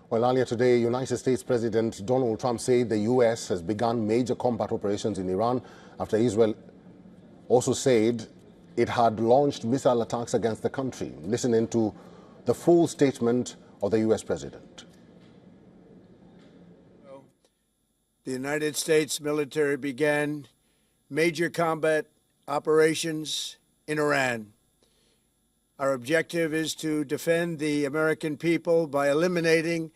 Well, earlier today, United States President Donald Trump said the U.S. has begun major combat operations in Iran after Israel also said it had launched missile attacks against the country. Listen into the full statement of the U.S. President. The United States military began major combat operations in Iran. Our objective is to defend the American people by eliminating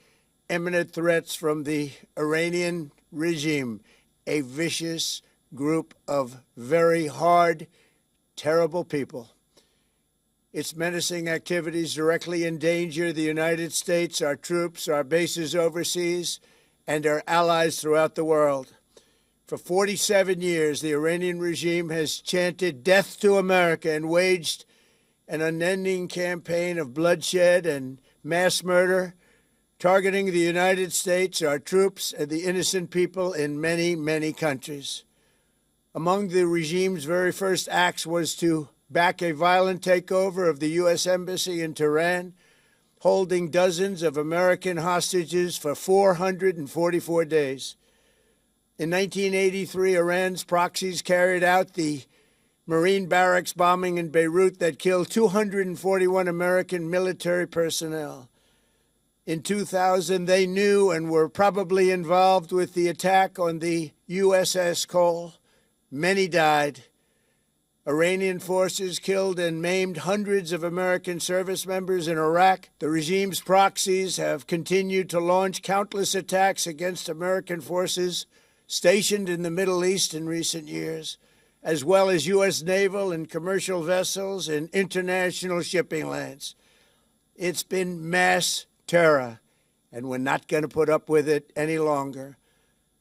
imminent threats from the Iranian regime, a vicious group of very hard, terrible people. Its menacing activities directly endanger the United States, our troops, our bases overseas, and our allies throughout the world. For 47 years, the Iranian regime has chanted death to America and waged an unending campaign of bloodshed and mass murder, targeting the United States, our troops, and the innocent people in many, many countries. Among the regime's very first acts was to back a violent takeover of the U.S. Embassy in Tehran, holding dozens of American hostages for 444 days. In 1983, Iran's proxies carried out the Marine barracks bombing in Beirut that killed 241 American military personnel. In 2000, they knew and were probably involved with the attack on the USS Cole. Many died. Iranian forces killed and maimed hundreds of American service members in Iraq. The regime's proxies have continued to launch countless attacks against American forces stationed in the Middle East in recent years, as well as U.S. naval and commercial vessels and international shipping lanes. It's been mass terror, and we're not going to put up with it any longer.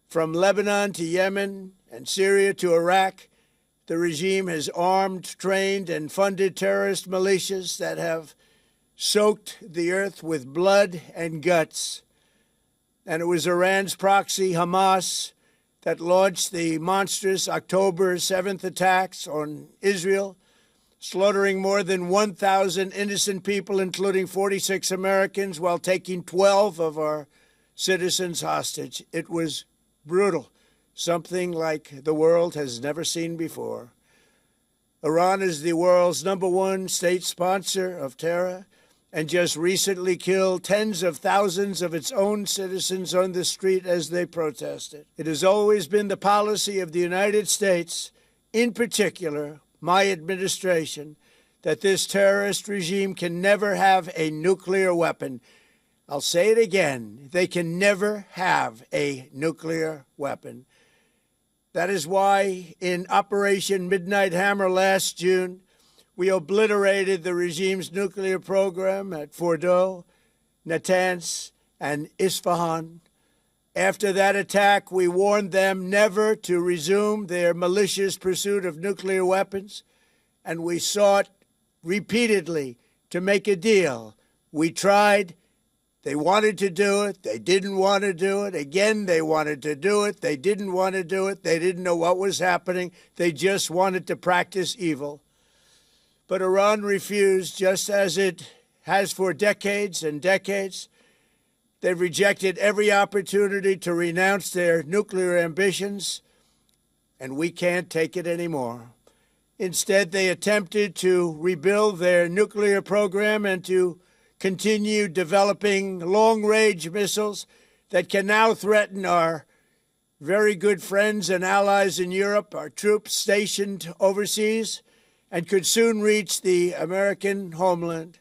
From Lebanon to Yemen and Syria to Iraq, the regime has armed, trained, and funded terrorist militias that have soaked the earth with blood and guts. And it was Iran's proxy, Hamas, that launched the monstrous October 7th attacks on Israel, slaughtering more than 1,000 innocent people, including 46 Americans, while taking 12 of our citizens hostage. It was brutal, something like the world has never seen before. Iran is the world's #1 state sponsor of terror and just recently killed tens of thousands of its own citizens on the street as they protested. It has always been the policy of the United States, in particular my administration, that this terrorist regime can never have a nuclear weapon. I'll say it again, they can never have a nuclear weapon. That is why in Operation Midnight Hammer last June, we obliterated the regime's nuclear program at Fordow, Natanz, and Isfahan. After that attack, we warned them never to resume their malicious pursuit of nuclear weapons, and we sought repeatedly to make a deal. We tried. They wanted to do it. They didn't want to do it. Again, they wanted to do it. They didn't want to do it. They didn't know what was happening. They just wanted to practice evil. But Iran refused, just as it has for decades and decades. They've rejected every opportunity to renounce their nuclear ambitions, and we can't take it anymore. Instead, they attempted to rebuild their nuclear program and to continue developing long-range missiles that can now threaten our very good friends and allies in Europe, our troops stationed overseas, and could soon reach the American homeland.